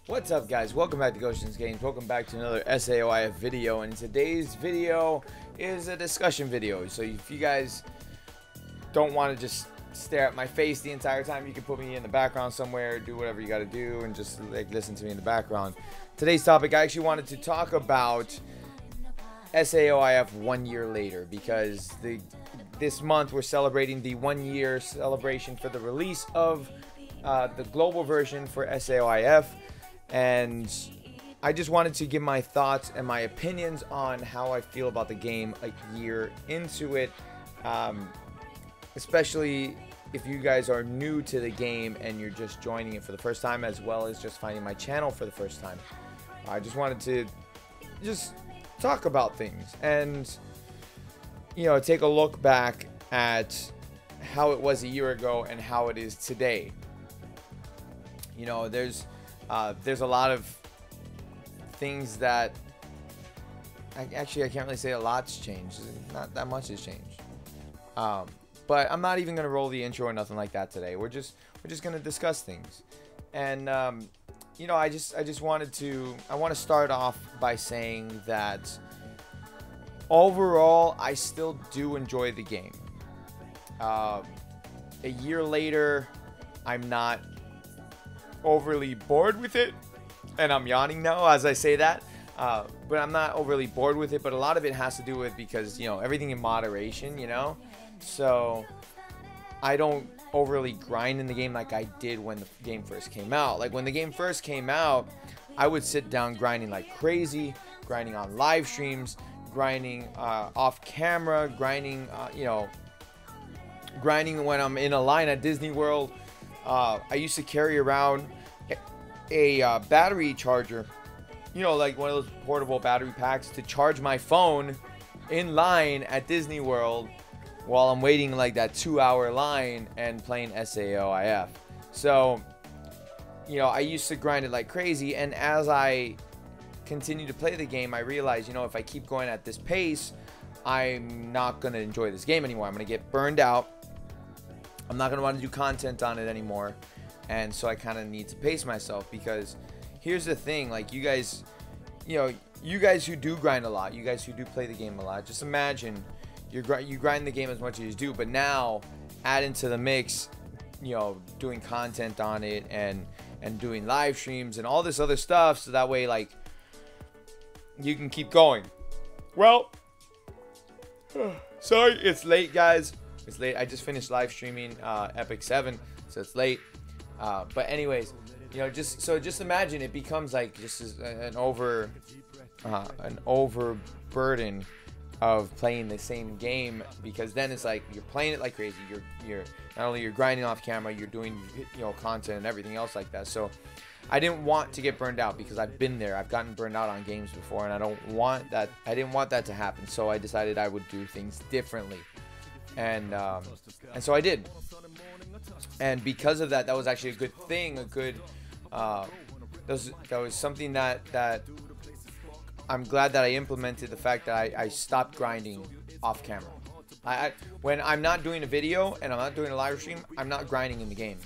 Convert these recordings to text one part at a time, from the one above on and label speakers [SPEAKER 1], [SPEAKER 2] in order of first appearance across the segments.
[SPEAKER 1] What's up, guys? Welcome back to Gotians Games. Welcome back to another SAOIF video, and today's video is a discussion video. So if you guys don't want to just stare at my face the entire time, you can put me in the background somewhere, do whatever you got to do, and just like listen to me in the background. Today's topic, I actually wanted to talk about SAOIF 1 year later, because this month we're celebrating the 1 year celebration for the release of the global version for SAOIF. And I just wanted to give my thoughts and my opinions on how I feel about the game a year into it, especially if you guys are new to the game and you're just joining it for the first time, as well as just finding my channel for the first time. I just wanted to just talk about things and, you know, take a look back at how it was a year ago and how it is today. You know, there's a lot of things that I can't really say a lot's changed. Not that much has changed. But I'm not even gonna roll the intro or nothing like that today. We're just gonna discuss things. And you know, I want to start off by saying that overall I still do enjoy the game. A year later, I'm not overly bored with it, and I'm yawning now as I say that, but I'm not overly bored with it. But a lot of it has to do with, because, you know, everything in moderation, you know, so I don't overly grind in the game like I did when the game first came out. Like when the game first came out, I would sit down grinding like crazy, grinding on live streams, grinding off camera, grinding you know, grinding when I'm in a line at Disney World. I used to carry around a battery charger, you know, like one of those portable battery packs, to charge my phone in line at Disney World while I'm waiting like that 2-hour line and playing SAOIF. So, you know, I used to grind it like crazy, and as I continue to play the game, I realized, you know, if I keep going at this pace, I'm not going to enjoy this game anymore. I'm going to get burned out. I'm not going to want to do content on it anymore. And so I kind of need to pace myself, because here's the thing, like, you guys, you know, you guys who do grind a lot, you guys who do play the game a lot, just imagine you grind the game as much as you do, but now add into the mix, you know, doing content on it and doing live streams and all this other stuff, so that way, like, you can keep going. Well, sorry, it's late, guys. It's late. I just finished live streaming Epic 7, so it's late. But anyways, you know, just imagine it becomes like just an overburden of playing the same game, because then it's like you're playing it like crazy. You're not only you're grinding off camera, you're doing, you know, content and everything else like that. So I didn't want to get burned out, because I've been there. I've gotten burned out on games before, and I didn't want that to happen. So I decided I would do things differently. And so I did, and because of that, that was actually a good thing. That was something that I'm glad that I implemented. The fact that I stopped grinding off camera. When I'm not doing a video and I'm not doing a live stream, I'm not grinding in the game,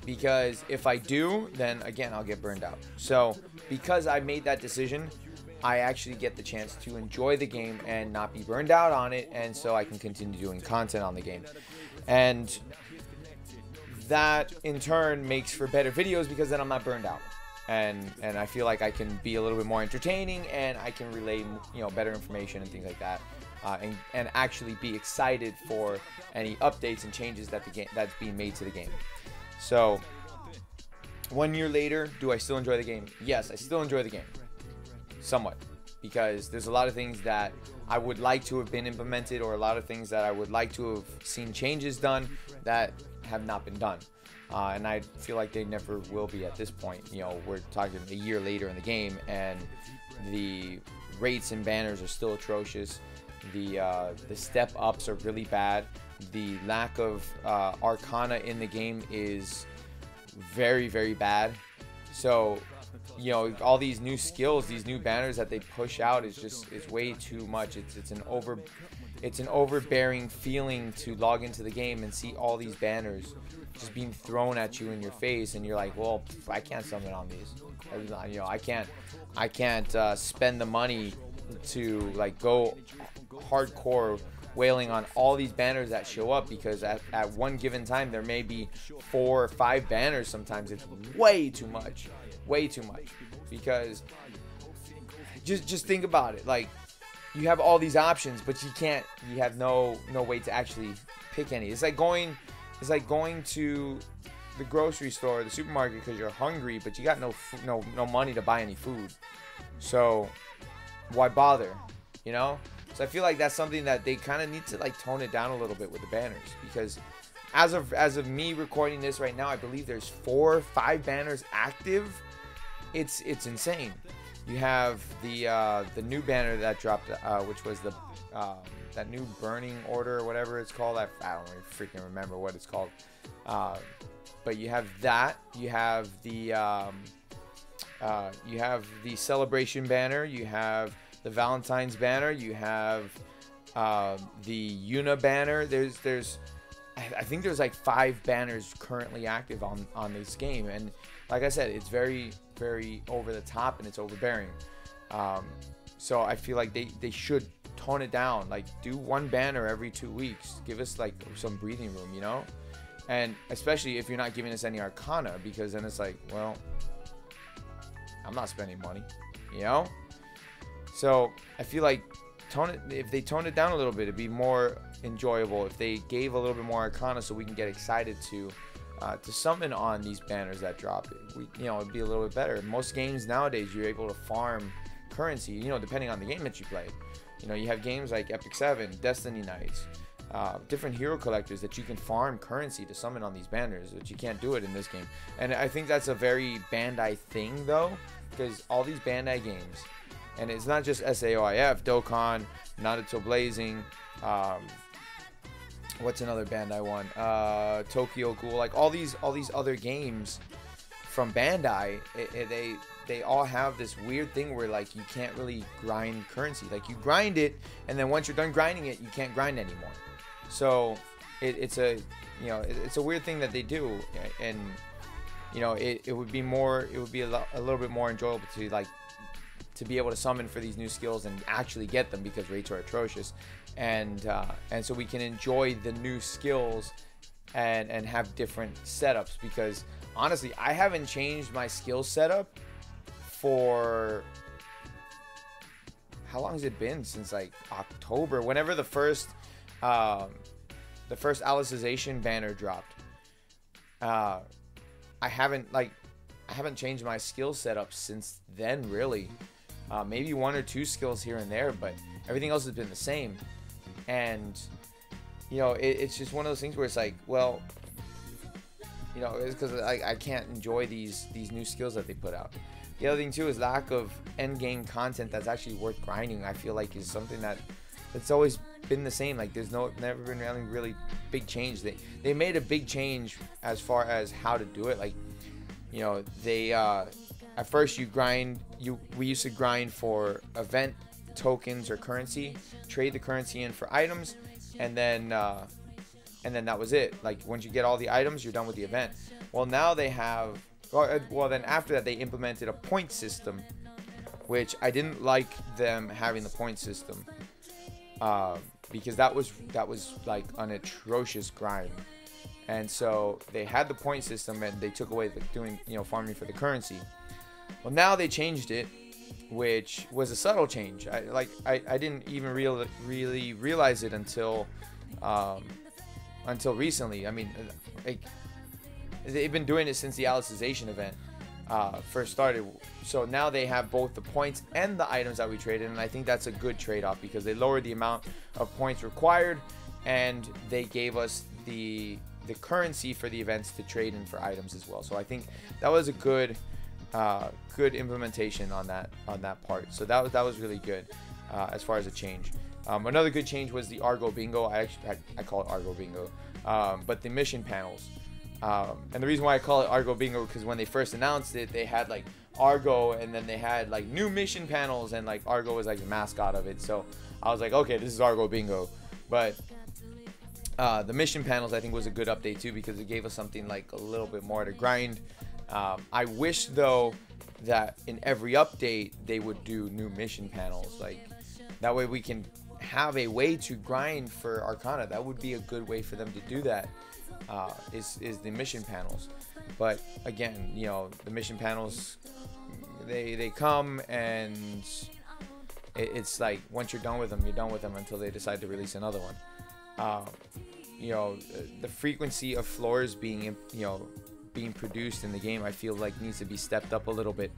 [SPEAKER 1] because if I do, then again I'll get burned out. So because I made that decision, I actually get the chance to enjoy the game and not be burned out on it, and so I can continue doing content on the game. And that in turn makes for better videos, because then I'm not burned out, and I feel like I can be a little bit more entertaining, and I can relay, you know, better information and things like that, and actually be excited for any updates and changes that that's being made to the game. So 1 year later, do I still enjoy the game? Yes, I still enjoy the game. Somewhat, because there's a lot of things that I would like to have been implemented, or a lot of things that I would like to have seen changes done that have not been done, and I feel like they never will be at this point. You know, we're talking a year later in the game, and the rates and banners are still atrocious. The step ups are really bad. The lack of arcana in the game is very, very bad. So, you know, all these new skills, these new banners that they push out is way too much. It's it's an overbearing feeling to log into the game and see all these banners just being thrown at you in your face, and you're like, well, I can't summon on these. You know, I can't spend the money to like go hardcore wailing on all these banners that show up, because at one given time there may be 4 or 5 banners. Sometimes it's way too much, because just think about it. Like, you have all these options, but you have no way to actually pick any. It's like going to the grocery store or the supermarket because you're hungry, but you got no money to buy any food. So why bother, you know? So I feel like that's something that they kind of need to like tone it down a little bit with the banners, because as of me recording this right now, I believe there's 4 or 5 banners active. It's insane. You have the new banner that dropped, which was the that new burning order or whatever it's called. I don't really freaking remember what it's called. But you have that. You have the celebration banner. You have the Valentine's banner. You have the Una banner. I think there's like 5 banners currently active on this game, and like I said, it's very, very over the top and it's overbearing. So I feel like they should tone it down. Like, do 1 banner every 2 weeks. Give us like some breathing room, you know? And especially if you're not giving us any Arcana, because then it's like, well, I'm not spending money, you know? So I feel like if they tone it down a little bit, it'd be more enjoyable. If they gave a little bit more Arcana so we can get excited to summon on these banners that drop, it'd be a little bit better. Most games nowadays, you're able to farm currency, you know, depending on the game that you play. You know, you have games like Epic 7, Destiny Knights, different hero collectors that you can farm currency to summon on these banners, but you can't do it in this game. And I think that's a very Bandai thing, though, because all these Bandai games, and it's not just SAOIF, Dokkan, Naruto Blazing, what's another Bandai one? Tokyo Ghoul, like all these other games from Bandai, they all have this weird thing where like you can't really grind currency. Like, you grind it, and then once you're done grinding it, you can't grind anymore. So it's a weird thing that they do, and you know, it would be a little bit more enjoyable to be able to summon for these new skills and actually get them, because rates are atrocious, and so we can enjoy the new skills and have different setups. Because honestly, I haven't changed my skill setup for, how long has it been? Since like October, whenever the first Alicization banner dropped. I haven't changed my skill setup since then, really. Maybe 1 or 2 skills here and there, but everything else has been the same. And you know, it's just one of those things where it's like, well, you know, it's because I can't enjoy these new skills that they put out. The other thing too is lack of end game content that's actually worth grinding. I feel like is something that's always been the same. Like, there's never been really big change. They made a big change as far as how to do it. Like, you know, they at first we used to grind for event tokens or currency, trade the currency in for items, and then that was it. Like, once you get all the items, you're done with the event. Well, now they have, well then after that they implemented a point system, which I didn't like them having the point system, because that was like an atrocious grind. And so they had the point system, and they took away the farming for the currency. Well, now they changed it, which was a subtle change. I didn't even really realize it until recently. I mean, like, they've been doing it since the Alicization event first started. So now they have both the points and the items that we traded, and I think that's a good trade-off, because they lowered the amount of points required, and they gave us the currency for the events to trade in for items as well. So I think that was a good implementation on that part. So that was really good as far as a change. Another good change was the Argo Bingo. I call it Argo Bingo, but the mission panels. And the reason why I call it Argo Bingo, because when they first announced it, they had like Argo, and then they had like new mission panels, and like Argo was like the mascot of it. So I was like, okay, this is Argo Bingo. But the mission panels, I think, was a good update too, because it gave us something like a little bit more to grind. I wish though that in every update they would do new mission panels, like that way we can have a way to grind for Arcana. That would be a good way for them to do that, is the mission panels. But again, you know, the mission panels, they come and it's like once you're done with them, you're done with them until they decide to release another one. You know, the frequency of floors being, you know, being produced in the game, I feel like needs to be stepped up a little bit.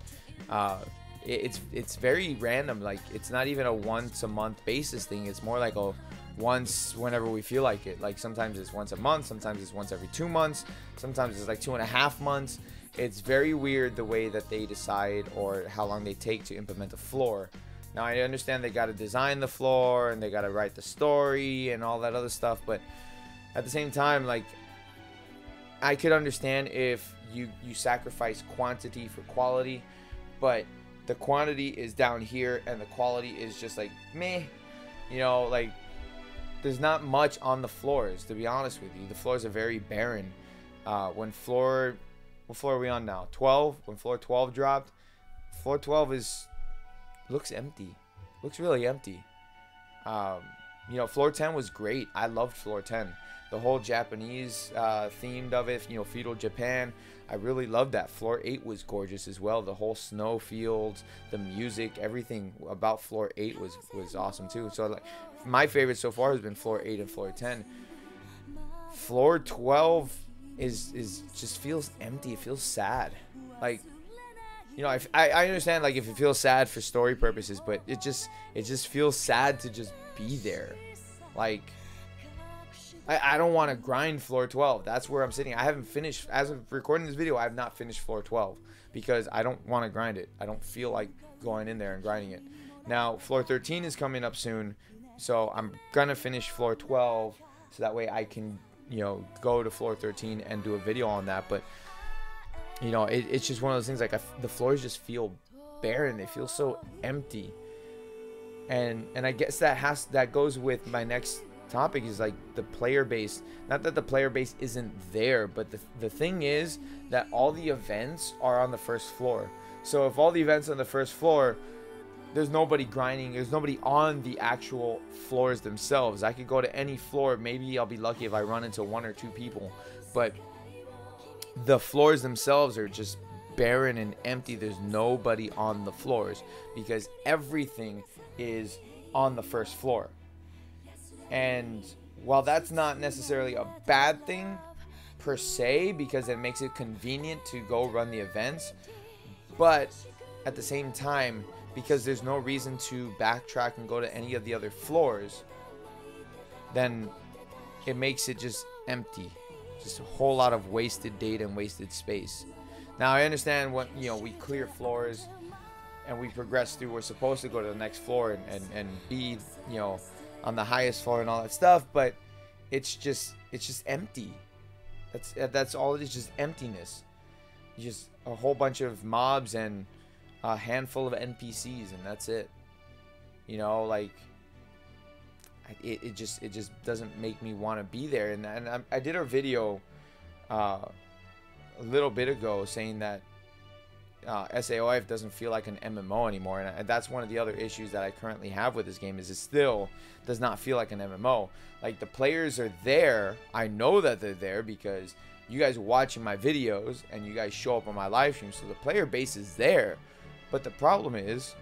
[SPEAKER 1] It's very random. Like, it's not even a once a month basis thing. It's more like a once whenever we feel like it. Like, sometimes it's once a month, sometimes it's once every 2 months, sometimes it's like 2.5 months. It's very weird the way that they decide or how long they take to implement a floor. Now, I understand they got to design the floor and they got to write the story and all that other stuff, but at the same time, like, I could understand if you sacrifice quantity for quality, but the quantity is down here and the quality is just like meh. You know, like, there's not much on the floors, to be honest with you. The floors are very barren. What floor are we on now? 12. When floor 12 dropped, floor 12 looks empty. Looks really empty. You know, floor 10 was great. I loved floor 10. The whole Japanese themed of it, you know, feudal Japan. I really loved that. Floor 8 was gorgeous as well. The whole snow fields, the music, everything about floor 8 was awesome too. So, like, my favorite so far has been floor 8 and floor 10. Floor 12 is just feels empty. It feels sad. Like, you know, I understand, like, if it feels sad for story purposes, but it just feels sad to just be there. Like, I don't want to grind floor 12. That's where I'm sitting. I haven't finished, as of recording this video, I have not finished floor 12 because I don't want to grind it. I don't feel like going in there and grinding it. Now, floor 13 is coming up soon, so I'm going to finish floor 12 so that way I can, you know, go to floor 13 and do a video on that. But, you know, it's just one of those things, like, the floors just feel barren. They feel so empty. And I guess that goes with my next topic, is like the player base. Not that the player base isn't there, but the thing is that all the events are on the first floor. So if all the events are on the first floor, there's nobody grinding, there's nobody on the actual floors themselves. I could go to any floor, maybe I'll be lucky if I run into 1 or 2 people, but the floors themselves are just barren and empty. There's nobody on the floors because everything is on the first floor. And while that's not necessarily a bad thing per se, because it makes it convenient to go run the events, but at the same time, because there's no reason to backtrack and go to any of the other floors, then it makes it just empty. Just a whole lot of wasted data and wasted space. Now, I understand what, you know, we clear floors and we progress through, we're supposed to go to the next floor and be, you know, on the highest floor and all that stuff, but it's just empty. That's all it is, just emptiness. Just a whole bunch of mobs and a handful of NPCs, and that's it. You know, like, it just doesn't make me want to be there. And I did a video a little bit ago saying that SAOIF doesn't feel like an MMO anymore, and that's one of the other issues that I currently have with this game, is it still does not feel like an MMO. Like, the players are there. I know that they're there because you guys are watching my videos and you guys show up on my live stream, so the player base is there. But the problem is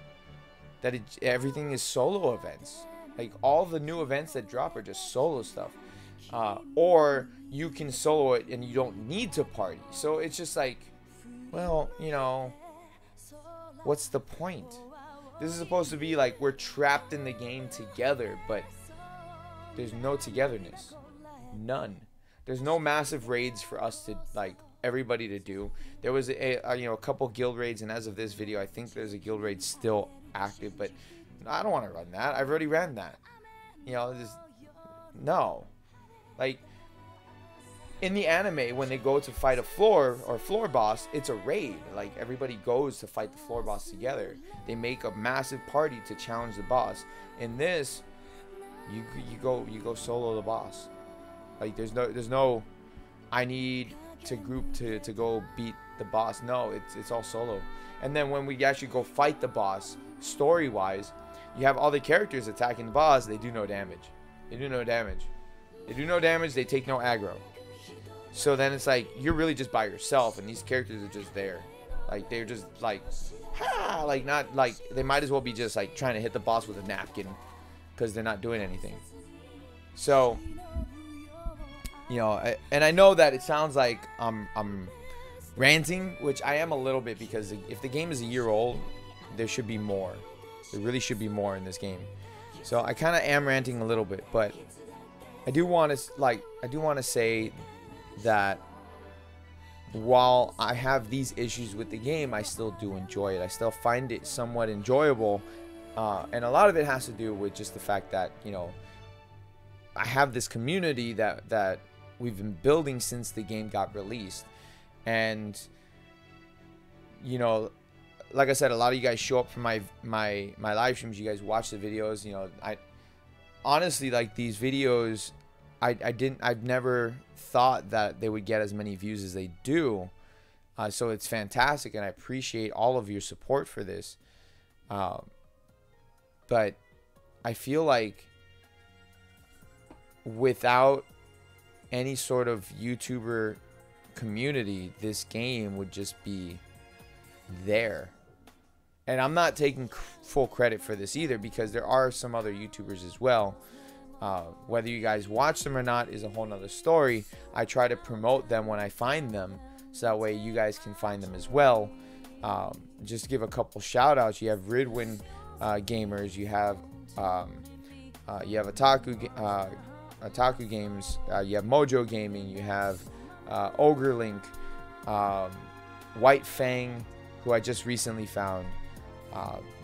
[SPEAKER 1] that everything is solo events. Like, all the new events that drop are just solo stuff, or you can solo it and you don't need to party. So it's just like, well, you know, what's the point? This is supposed to be like we're trapped in the game together, but there's no togetherness. None. There's no massive raids for us to, like, everybody to do. There was a couple guild raids, and as of this video, I think there's a guild raid still active, but I don't want to run that. I've already ran that. You know, just no. Like, in the anime, when they go to fight a floor or floor boss, it's a raid. Like, everybody goes to fight the floor boss together. They make a massive party to challenge the boss. In this, you go solo the boss. Like there's no I need to group to go beat the boss. No, it's all solo. And then when we actually go fight the boss, story wise, you have all the characters attacking the boss. They do no damage. They do no damage. They do no damage. They take no aggro. So then it's like you're really just by yourself, and these characters are just there. Like they're just like, ha, like not like they might as well be just like trying to hit the boss with a napkin, because they're not doing anything. So, you know, and I know that it sounds like I'm ranting, which I am a little bit, because if the game is a year old, there should be more. There really should be more in this game. So I kind of am ranting a little bit, but I do want to say that while I have these issues with the game, I still do enjoy it. I still find it somewhat enjoyable, and a lot of it has to do with just the fact that, you know, I have this community that we've been building since the game got released. And, you know, like I said, a lot of you guys show up for my live streams. You guys watch the videos. You know, I honestly, like, these videos, I've never thought that they would get as many views as they do. So it's fantastic, and I appreciate all of your support for this. But I feel like without any sort of YouTuber community, this game would just be there. And I'm not taking full credit for this either, because there are some other YouTubers as well. Whether you guys watch them or not is a whole nother story. I try to promote them when I find them, so that way you guys can find them as well. Just to give a couple shout outs, you have Ridwin Gamers, you have Otaku Games, you have Mojo Gaming, you have Ogre Link, White Fang, who I just recently found.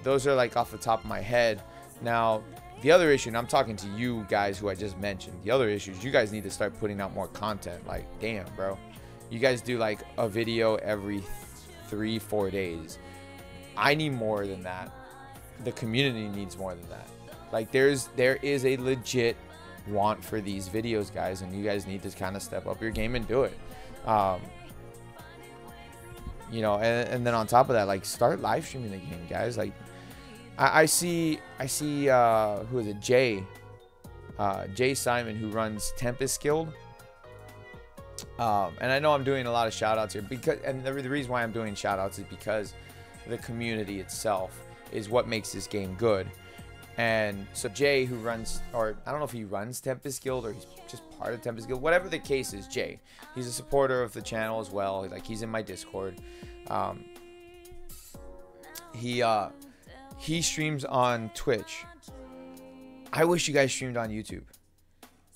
[SPEAKER 1] Those are like off the top of my head. Now, the other issue, and I'm talking to you guys who I just mentioned, the other issue is you guys need to start putting out more content. Like, damn, bro. You guys do like a video every 3-4 days. I need more than that. The community needs more than that. Like, there is a legit want for these videos, guys, and you guys need to kind of step up your game and do it. You know, and then on top of that, like, start live streaming the game, guys. Like, I see who is it, Jay Simon, who runs Tempest Guild, and I know I'm doing a lot of shout outs here, because, and the reason why I'm doing shout outs is because the community itself is what makes this game good. And so Jay, who runs, or I don't know if he runs Tempest Guild or he's just part of Tempest Guild, whatever the case is, Jay, he's a supporter of the channel as well. Like, he's in my Discord. He streams on Twitch. I wish you guys streamed on YouTube.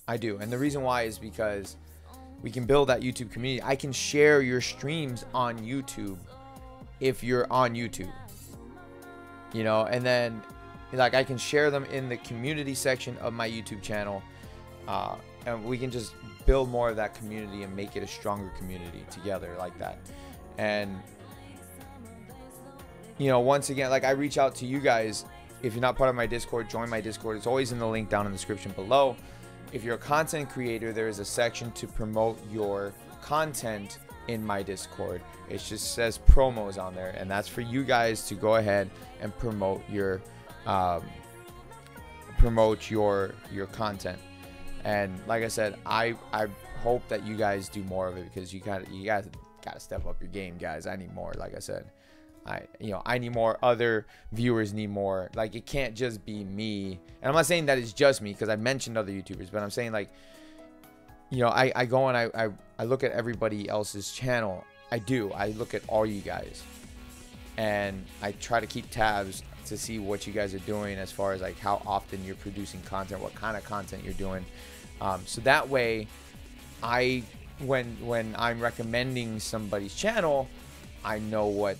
[SPEAKER 1] I do. And the reason why is because we can build that YouTube community. I can share your streams on YouTube if you're on YouTube. You know, and then, like, I can share them in the community section of my YouTube channel, and we can just build more of that community and make it a stronger community together like that. And, you know, once again, like, I reach out to you guys. If you're not part of my Discord, join my Discord. It's always in the link down in the description below. If you're a content creator, there is a section to promote your content in my Discord. It just says promos on there, and that's for you guys to go ahead and promote your content. And like I said, I hope that you guys do more of it, because you guys gotta step up your game, guys. I need more. Like I said, I need more. Other viewers need more. Like, it can't just be me. And I'm not saying that it's just me, because I mentioned other YouTubers, but I'm saying, like, you know, I go and I look at everybody else's channel. I look at all you guys, and I try to keep tabs to see what you guys are doing, as far as like how often you're producing content, what kind of content you're doing, so that way when I'm recommending somebody's channel, I know what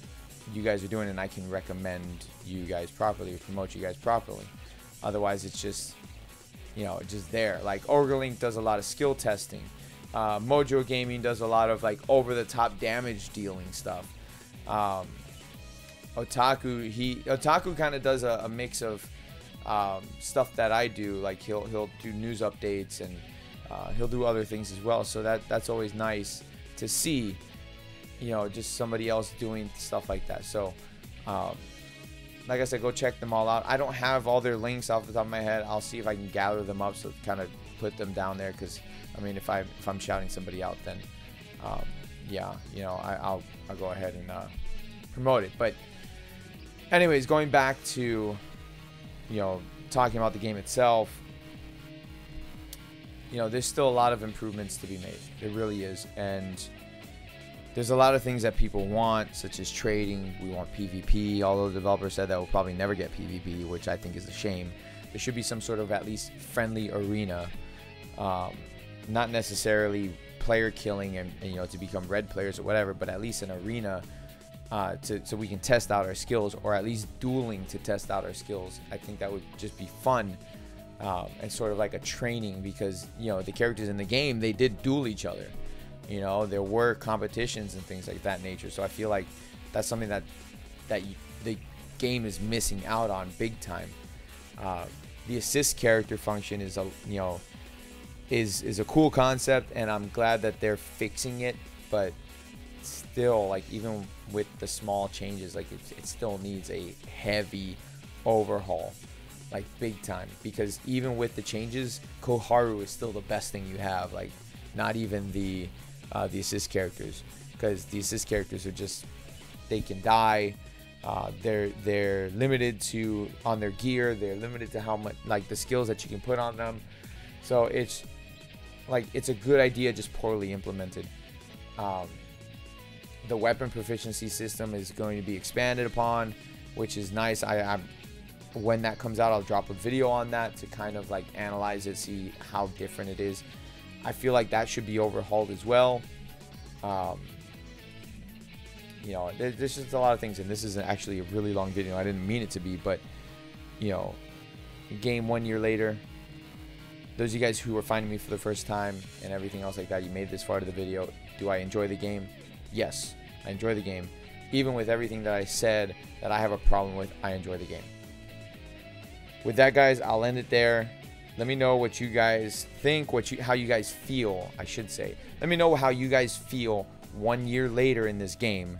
[SPEAKER 1] you guys are doing, and I can recommend you guys properly, or promote you guys properly. Otherwise, it's just, you know, just there. Like, Orgerlink does a lot of skill testing. Mojo Gaming does a lot of like over-the-top damage dealing stuff. Otaku kind of does a mix of stuff that I do. Like he'll do news updates, and he'll do other things as well. So that's always nice to see, you know, just somebody else doing stuff like that. So like I said, go check them all out. I don't have all their links off the top of my head. I'll see if I can gather them up, so kind of put them down there, because I mean, if I'm shouting somebody out, then yeah, you know, I'll go ahead and promote it. But anyways, going back to, you know, talking about the game itself, you know, there's still a lot of improvements to be made. There really is. And there's a lot of things that people want, such as trading. We want PvP. Although the developer said that we'll probably never get PvP, which I think is a shame. There should be some sort of at least friendly arena. Not necessarily player killing and you know, to become red players or whatever, but at least an arena so we can test out our skills, or at least dueling to test out our skills. I think that would just be fun, and sort of like a training, because you know, the characters in the game, they did duel each other. You know, there were competitions and things like that nature. So I feel like that's something that the game is missing out on big time. The assist character function is is a cool concept, and I'm glad that they're fixing it, but still, like, even with the small changes, like it still needs a heavy overhaul, like big time, because even with the changes, Koharu is still the best thing you have. Like, not even the assist characters, because the assist characters are just, they can die. They're limited to on their gear. They're limited to how much, like, the skills that you can put on them. So it's like, it's a good idea, just poorly implemented. The weapon proficiency system is going to be expanded upon, which is nice. When that comes out, I'll drop a video on that to kind of like analyze it, see how different it is. I feel like that should be overhauled as well. You know, there's just a lot of things, and this is actually a really long video. I didn't mean it to be, but you know, game 1 year later. Those of you guys who are finding me for the first time and everything else like that, you made this far to the video. Do I enjoy the game? Yes, I enjoy the game. Even with everything that I said that I have a problem with, I enjoy the game. With that, guys, I'll end it there. Let me know what you guys think, how you guys feel, I should say. Let me know how you guys feel 1 year later in this game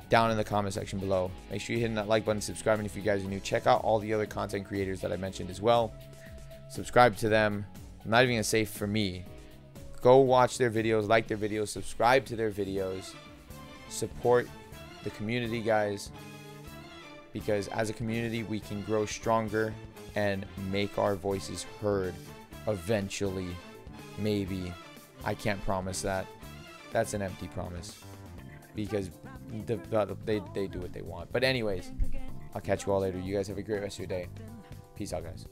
[SPEAKER 1] down in the comment section below. Make sure you hit that like button, subscribing if you guys are new. Check out all the other content creators that I mentioned as well. Subscribe to them. I'm not even gonna say for me. Go watch their videos, like their videos, subscribe to their videos. Support the community, guys, because as a community we can grow stronger and make our voices heard eventually. Maybe. I can't promise that. That's an empty promise, because they do what they want. But anyways, I'll catch you all later. You guys have a great rest of your day. Peace out, guys.